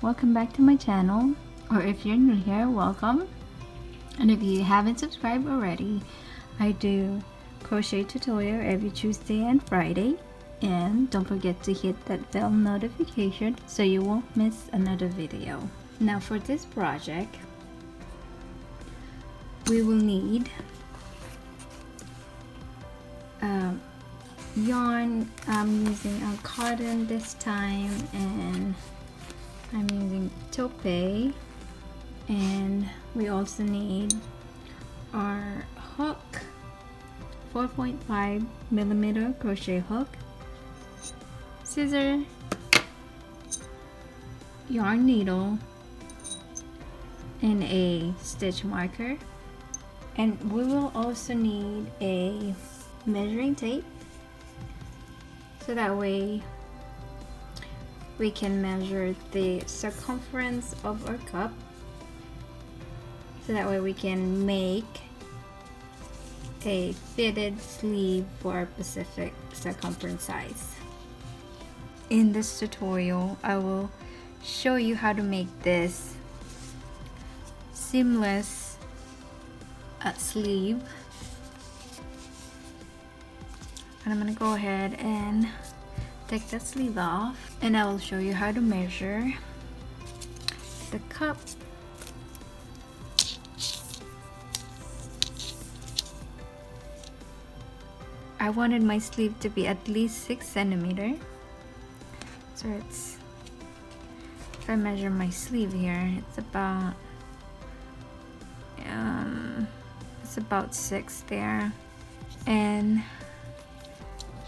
welcome back to my channel, or if you're new here, welcome. And if you haven't subscribed already, I do crochet tutorial every Tuesday and Friday, and don't forget to hit that bell notification so you won't miss another video. Now for this project, we will need yarn. I'm using a cotton this time, and I'm using taupe, and we also need our hook, 4.5mm crochet hook, scissor, yarn needle, and a stitch marker. And we will also need a measuring tape, so that way we can measure the circumference of our cup, so that way we can make a fitted sleeve for a specific circumference size. In this tutorial, I will show you how to make this seamless sleeve. And I'm gonna go ahead and take the sleeve off, and I will show you how to measure the cup. I wanted my sleeve to be at least 6 centimeters. So if I measure my sleeve here, it's about 6 there, and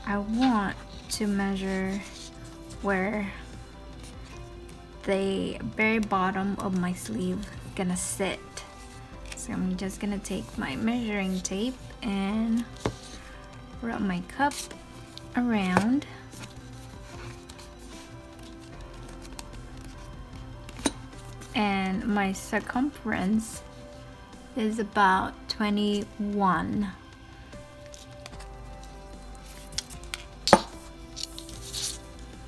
I want to measure where the very bottom of my sleeve is gonna sit. So I'm just gonna take my measuring tape and wrap my cup around, and my circumference is about 21.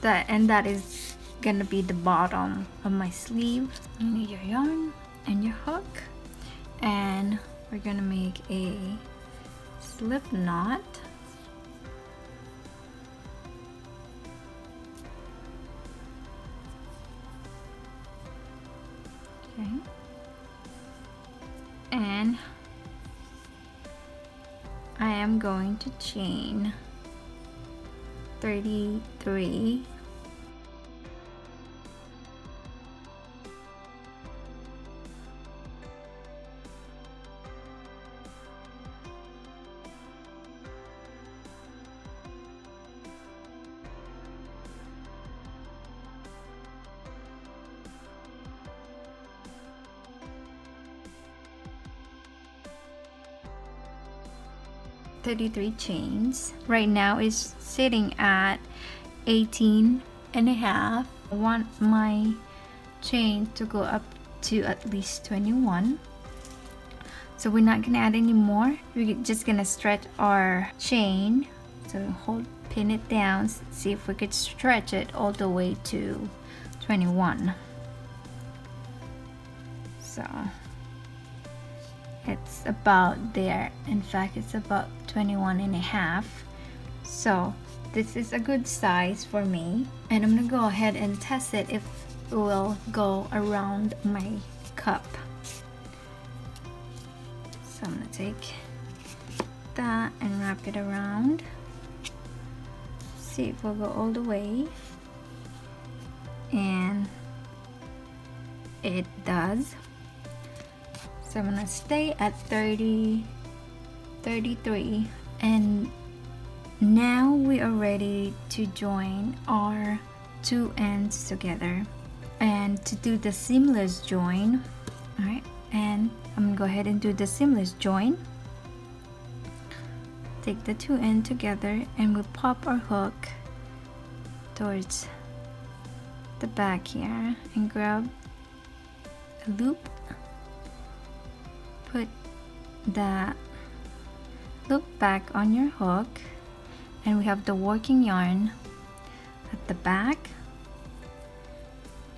That is gonna be the bottom of my sleeve. You need your yarn and your hook, and we're gonna make a slip knot. Okay. And I am going to chain 33 . Chains. Right now is sitting at 18 and a half. I want my chain to go up to at least 21. So we're not gonna add any more. We're just gonna stretch our chain. So pin it down, see if we could stretch it all the way to 21. So it's about there. In fact, it's about 21 and a half. So this is a good size for me, and I'm gonna go ahead and test it if it will go around my cup. So I'm gonna take that and wrap it around, see if it will go all the way, and it does. So I'm gonna stay at 33, and now we are ready to join our two ends together and to do the seamless join. All right, and I'm gonna go ahead and do the seamless join. Take the two ends together, and we'll pop our hook towards the back here and grab a loop. Put the loop back on your hook, and we have the working yarn at the back,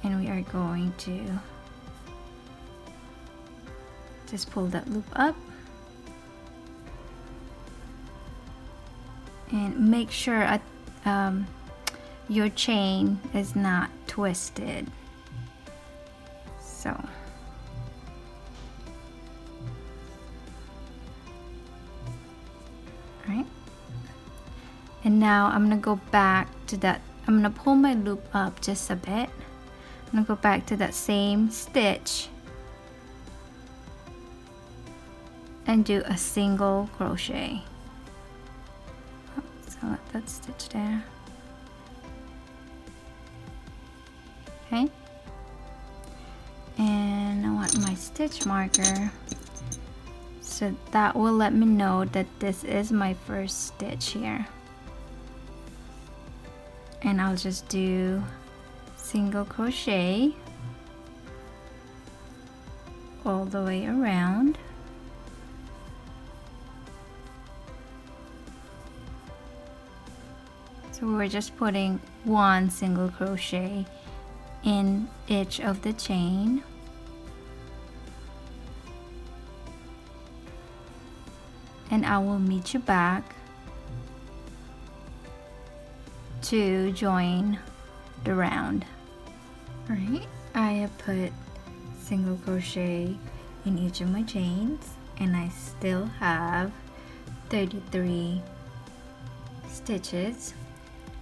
and we are going to just pull that loop up and make sure your chain is not twisted. So right, and now I'm gonna go back to that. I'm gonna pull my loop up just a bit. I'm gonna go back to that same stitch and do a single crochet. Select that stitch there. Okay, and I want my stitch marker, so that will let me know that this is my first stitch here. And I'll just do single crochet all the way around. So we're just putting one single crochet in each of the chain. And I will meet you back to join the round. Alright, I have put single crochet in each of my chains, and I still have 33 stitches.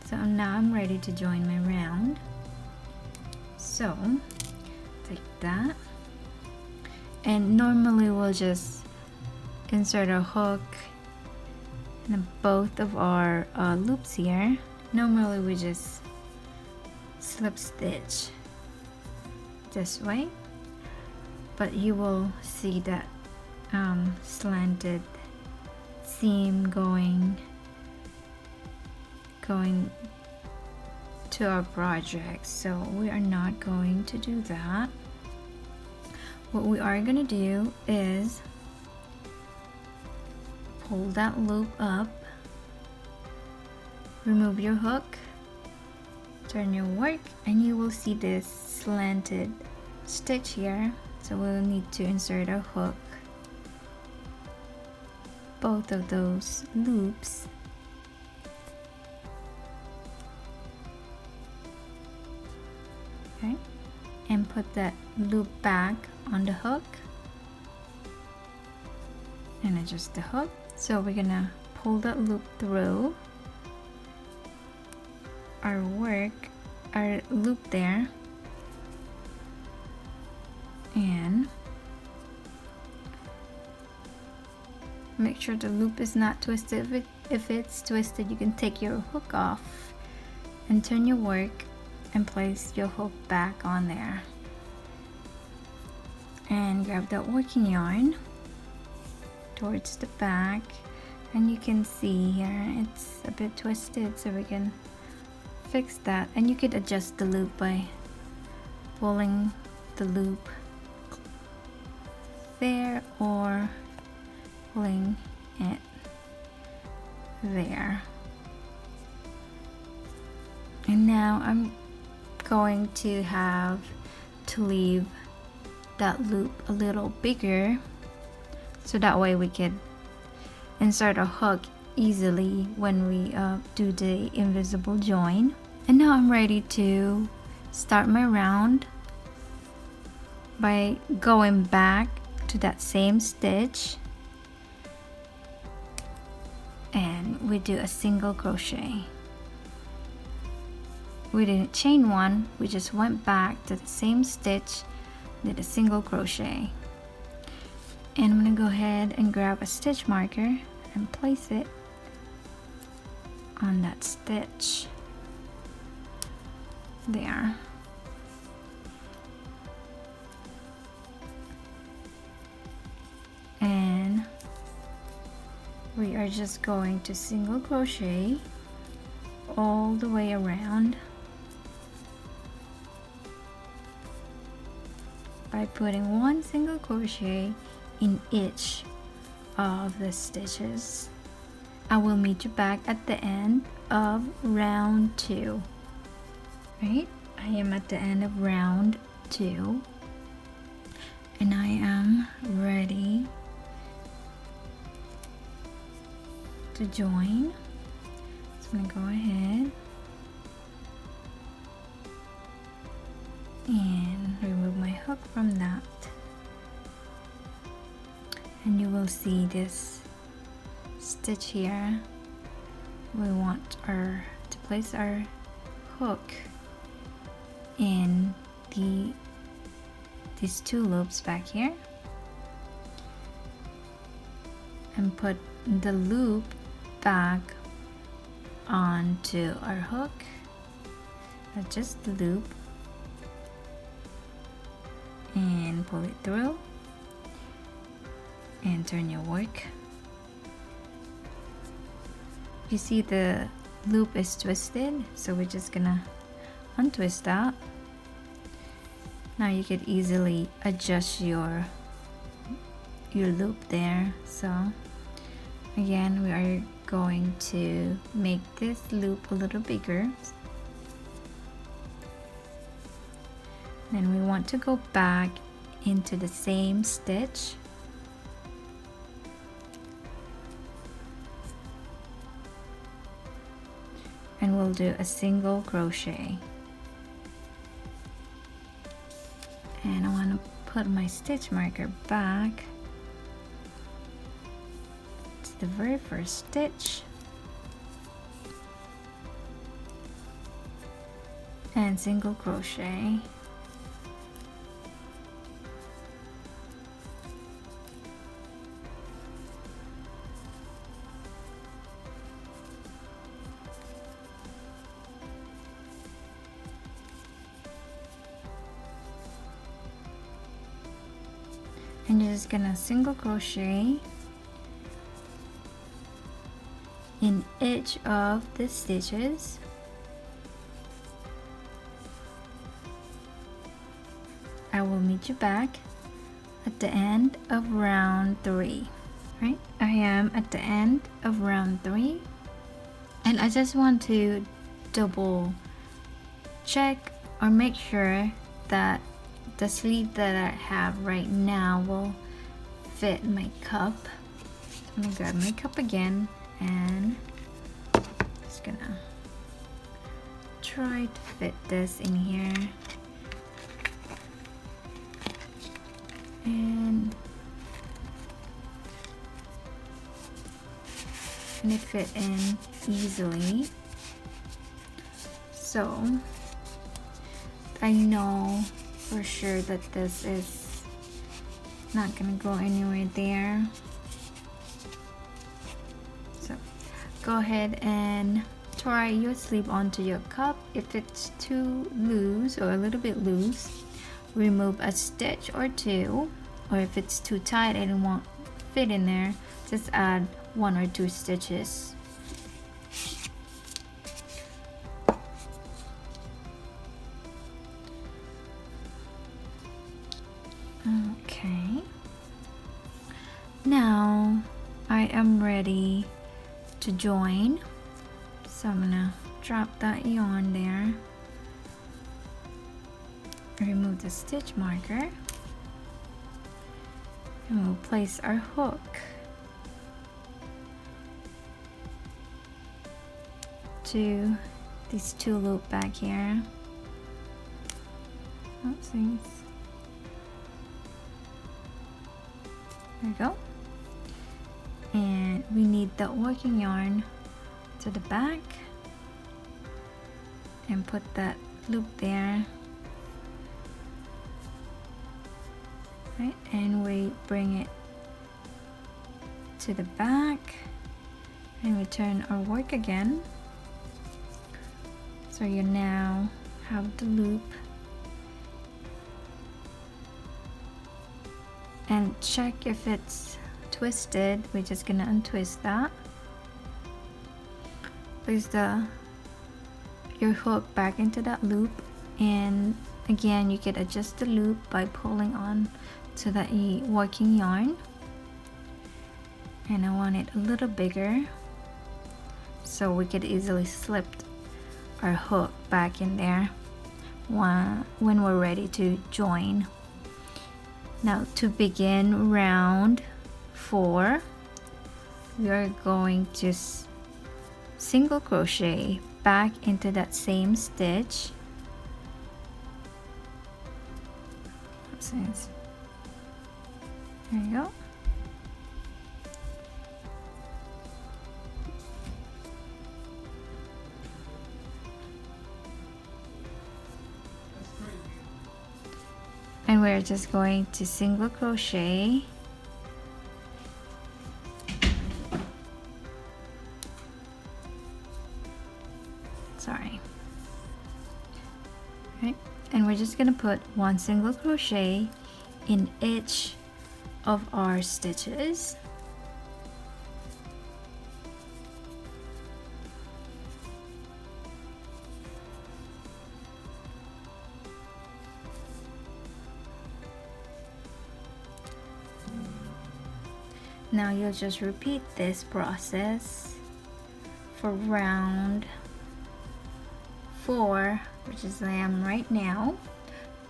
So now I'm ready to join my round. So take that, and normally we'll just insert a hook in both of our loops here. Normally we just slip stitch this way, but you will see that slanted seam going to our project, so we are not going to do that. What we are going to do is pull that loop up, remove your hook, turn your work, and you will see this slanted stitch here. So we'll need to insert a hook both of those loops. Okay, and put that loop back on the hook and adjust the hook. So we're gonna pull that loop through our loop there, and make sure the loop is not twisted. If it's twisted, you can take your hook off and turn your work and place your hook back on there, and grab that working yarn towards the back, and you can see here it's a bit twisted, so we can fix that. And you could adjust the loop by pulling the loop there or pulling it there. And now I'm going to have to leave that loop a little bigger, so that way we could insert a hook easily when we do the invisible join. And now I'm ready to start my round by going back to that same stitch, and we do a single crochet. We didn't chain one, we just went back to the same stitch, did a single crochet. And I'm gonna go ahead and grab a stitch marker and place it on that stitch there. And we are just going to single crochet all the way around by putting one single crochet in each of the stitches. I will meet you back at the end of round 2. Right? I am at the end of round 2 and I am ready to join. So I'm gonna go ahead and remove my hook from that, and you will see this stitch here. We want to place our hook in these 2 loops back here and put the loop back onto our hook. Adjust the loop and pull it through and turn your work. You see the loop is twisted, so we're just gonna untwist that. Now you could easily adjust your loop there. So again, we are going to make this loop a little bigger. Then we want to go back into the same stitch and we'll do a single crochet. And I want to put my stitch marker back to the very first stitch and single crochet. And you're just gonna single crochet in each of the stitches. I will meet you back at the end of round 3. Right, I am at the end of round 3 and I just want to double check or make sure that the sleeve that I have right now will fit my cup. So I'm gonna grab my cup again and just gonna try to fit this in here. And it fit in easily. So I know for sure that this is not gonna go anywhere there. So go ahead and try your sleeve onto your cup. If it's too loose or a little bit loose, remove a stitch or 2, or if it's too tight and it won't fit in there, just add 1 or 2 stitches. Okay, now I am ready to join, so I'm gonna drop that yarn there, remove the stitch marker, and we'll place our hook to these 2 loops back here. Oopsies. There we go. And we need the working yarn to the back and put that loop there. Right, and we bring it to the back and we turn our work again. So you now have the loop. And check if it's twisted. We're just gonna untwist that. Place your hook back into that loop, and again you can adjust the loop by pulling on to the working yarn. And I want it a little bigger so we could easily slip our hook back in there when we're ready to join. Now to begin round 4, we are going to single crochet back into that same stitch. There you go. And we're just going to single crochet right, and we're just gonna put 1 single crochet in each of our stitches. Now you'll just repeat this process for round 4, which is I am right now,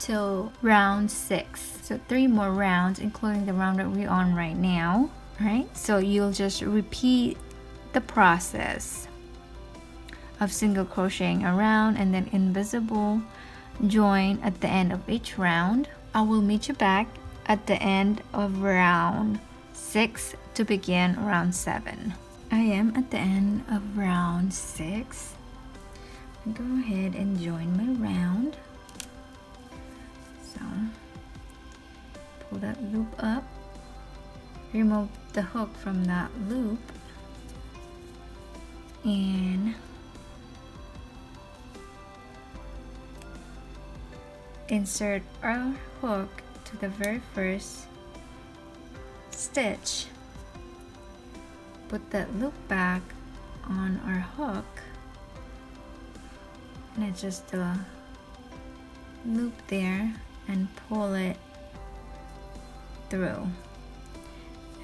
till round 6. So 3 more rounds, including the round that we're on right now. Right? So you'll just repeat the process of single crocheting around and then invisible join at the end of each round. I will meet you back at the end of round 6 to begin round 7. I am at the end of round 6. Go ahead and join my round. So pull that loop up, remove the hook from that loop, and insert our hook to the very first stitch. Put that loop back on our hook and adjust the loop there and pull it through,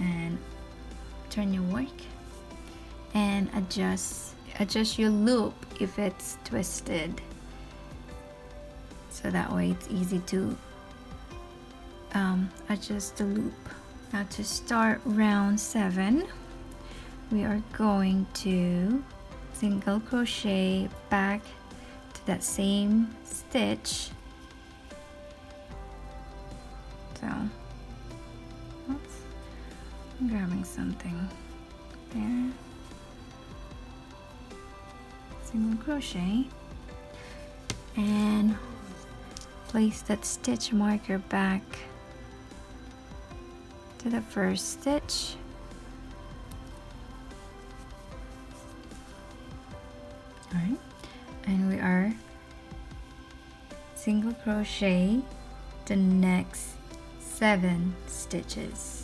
and turn your work and adjust your loop if it's twisted, so that way it's easy to adjust the loop. Now to start round 7, we are going to single crochet back to that same stitch. So, oops, I'm grabbing something there. Single crochet and place that stitch marker back to the first stitch. Alright, and we are single crochet the next 7 stitches.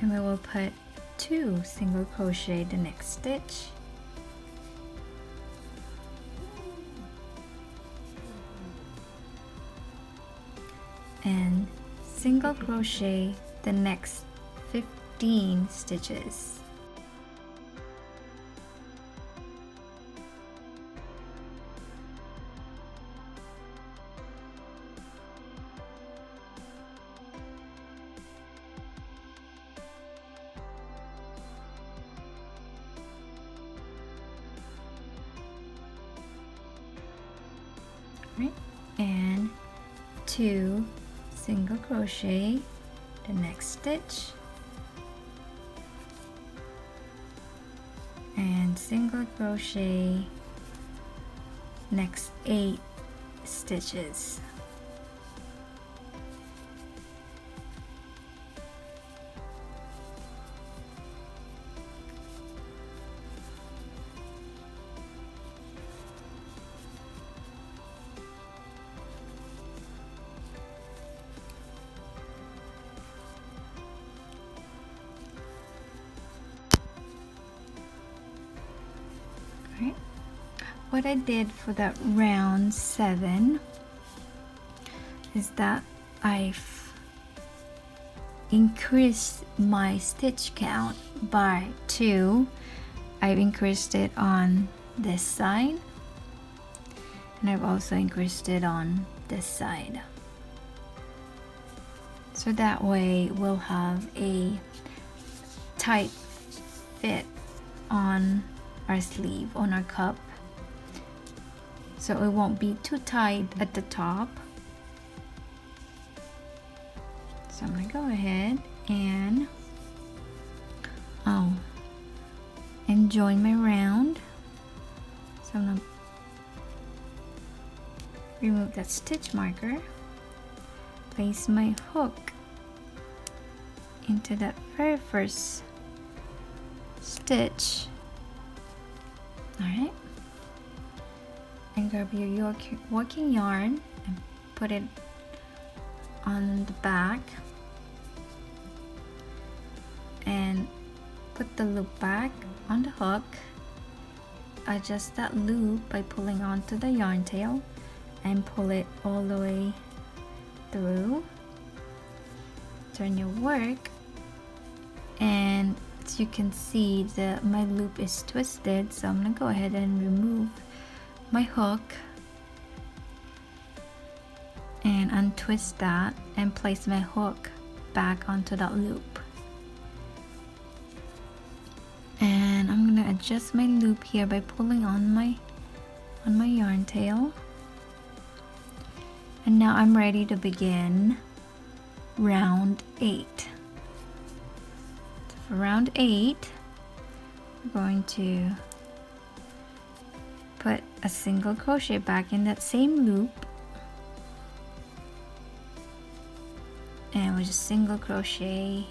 And we will put 2 single crochet the next stitch, and single crochet the next 15 stitches. Right, and 2 single crochet the next stitch, and single crochet next 8 stitches. what I did for that round 7 is that I've increased my stitch count by 2. I've increased it on this side, and I've also increased it on this side. So that way we'll have a tight fit on our sleeve, on our cup. So it won't be too tight at the top. So I'm gonna go ahead and join my round. So I'm gonna remove that stitch marker, place my hook into that very first stitch. Alright, and grab your working yarn and put it on the back and put the loop back on the hook. Adjust that loop by pulling onto the yarn tail and pull it all the way through. Turn your work, and as you can see, my loop is twisted, so I'm gonna go ahead and remove my hook and untwist that and place my hook back onto that loop. And I'm gonna adjust my loop here by pulling on my yarn tail. And now I'm ready to begin round 8. So for round 8, we're going to put a single crochet back in that same loop, and we just single crochet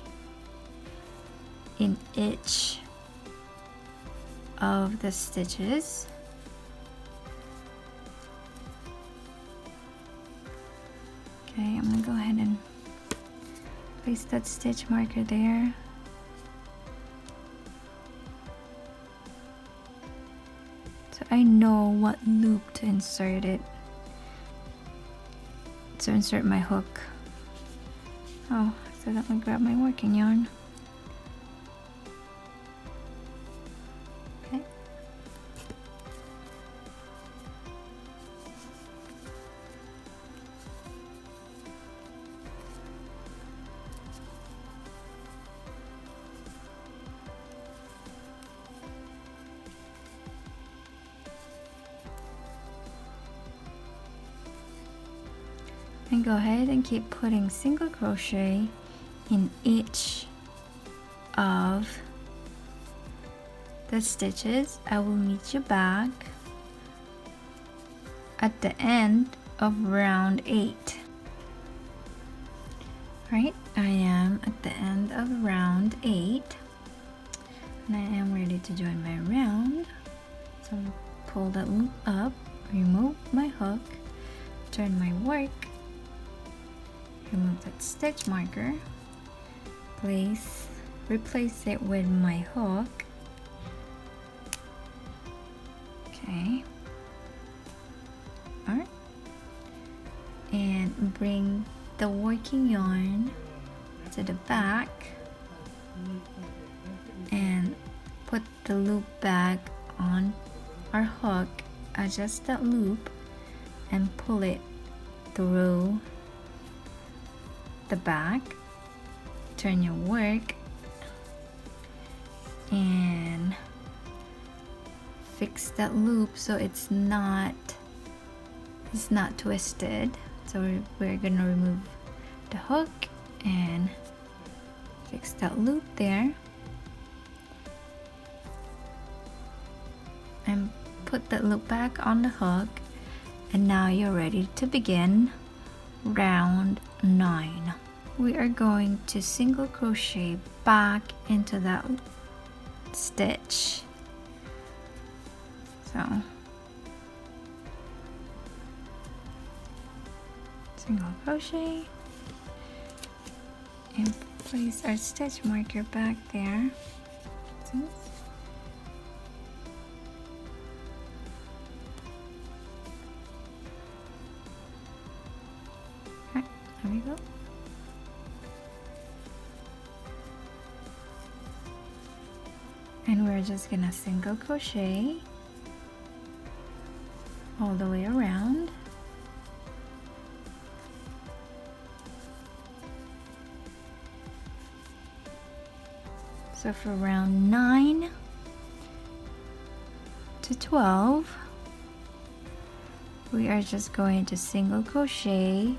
in each of the stitches. Okay, I'm gonna go ahead and place that stitch marker there. So I know what loop to insert it. So insert my hook. Oh, so I'm gonna grab my working yarn. Okay. And go ahead and keep putting single crochet in each of the stitches. I will meet you back at the end of round 8. Right, I am at the end of round 8, and I am ready to join my round. So pull that loop up, remove my hook, turn my work, remove that stitch marker, replace it with my hook. Okay. Alright. And bring the working yarn to the back and put the loop back on our hook. Adjust that loop and pull it through the back. Turn your work and fix that loop so it's not twisted. So we're gonna remove the hook and fix that loop there and put that loop back on the hook. And now you're ready to begin round 9. We are going to single crochet back into that stitch. So single crochet and place our stitch marker back there. See? we go. And we're just gonna single crochet all the way around. So for round 9 to 12, we are just going to single crochet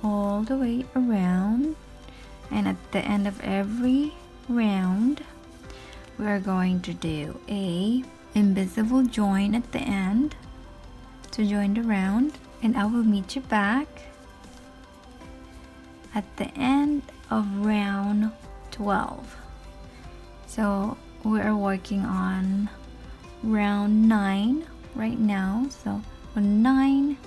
all the way around, and at the end of every round we are going to do a invisible join at the end to join the round, and I will meet you back at the end of round 12. So we are working on round 9 right now, so 9,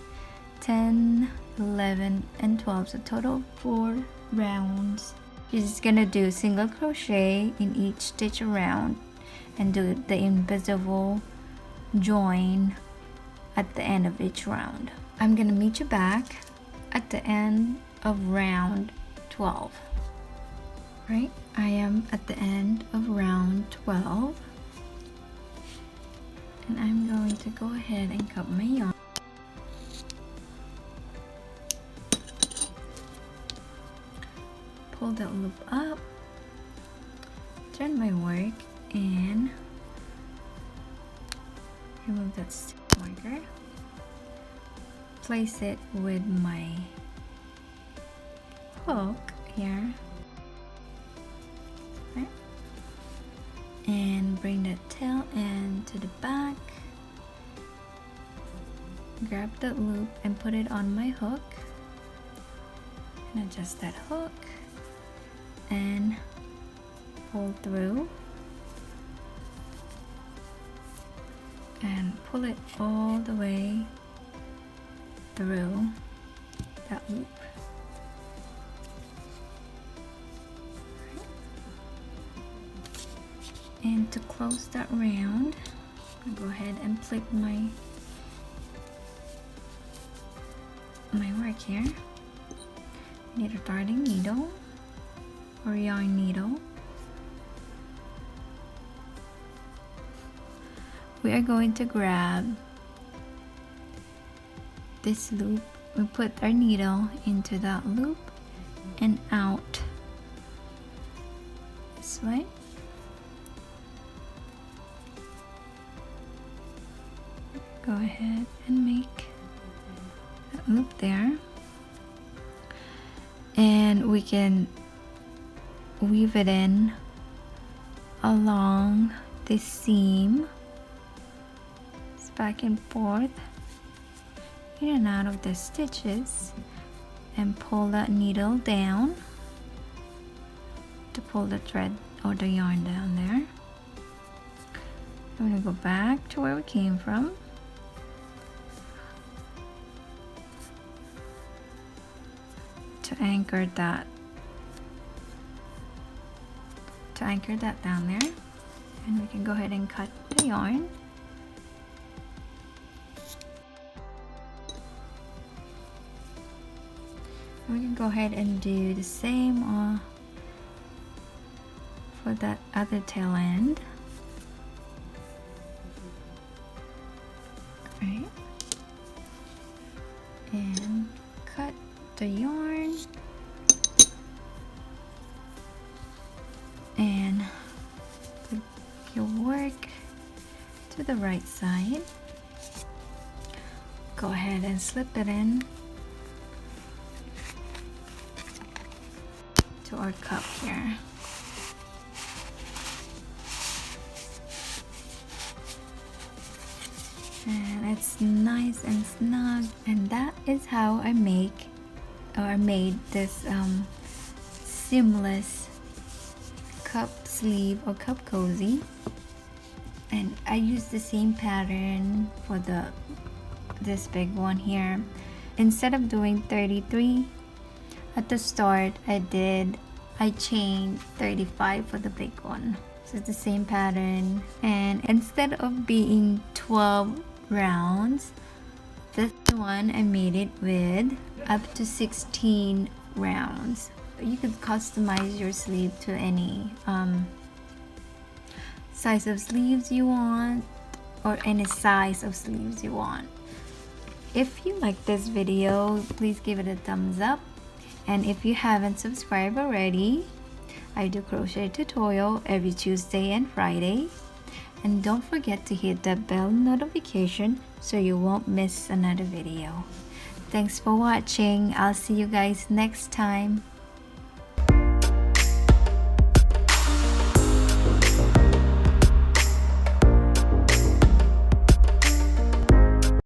10, 11 and 12, so total 4 rounds. You're just gonna do single crochet in each stitch around and do the invisible join at the end of each round. I'm gonna meet you back at the end of round 12. Right, I am at the end of round 12, and I'm going to go ahead and cut my yarn. Pull that loop up, turn my work, and remove that stitch marker. Place it with my hook here, right? And bring that tail end to the back. Grab that loop and put it on my hook, and adjust that hook and pull through and pull it all the way through that loop. And to close that round, I'll go ahead and flip my work here. Need a darning needle or yarn needle. We are going to grab this loop. We put our needle into that loop and out this way. Go ahead and make that loop there, and we can weave it in along this seam, just back and forth, in and out of the stitches, and pull that needle down to pull the thread or the yarn down there. I'm going to go back to where we came from. To anchor that down there, and we can go ahead and cut the yarn. We can go ahead and do the same for that other tail end. Right, and cut the yarn and put your work to the right side. Go ahead and slip it in to our cup here. And it's nice and snug, and that is how I made this seamless cup sleeve or cup cozy. And I used the same pattern for this big one here. Instead of doing 33 at the start, I chained 35 for the big one. So it's the same pattern, and instead of being 12 rounds, this one I made it with up to 16 rounds. You could customize your sleeve to any size of sleeves you want, or any size of sleeves you want. If you like this video, please give it a thumbs up, and if you haven't subscribed already, I do crochet tutorial every Tuesday and Friday, and don't forget to hit that bell notification so you won't miss another video. Thanks for watching. I'll see you guys next time.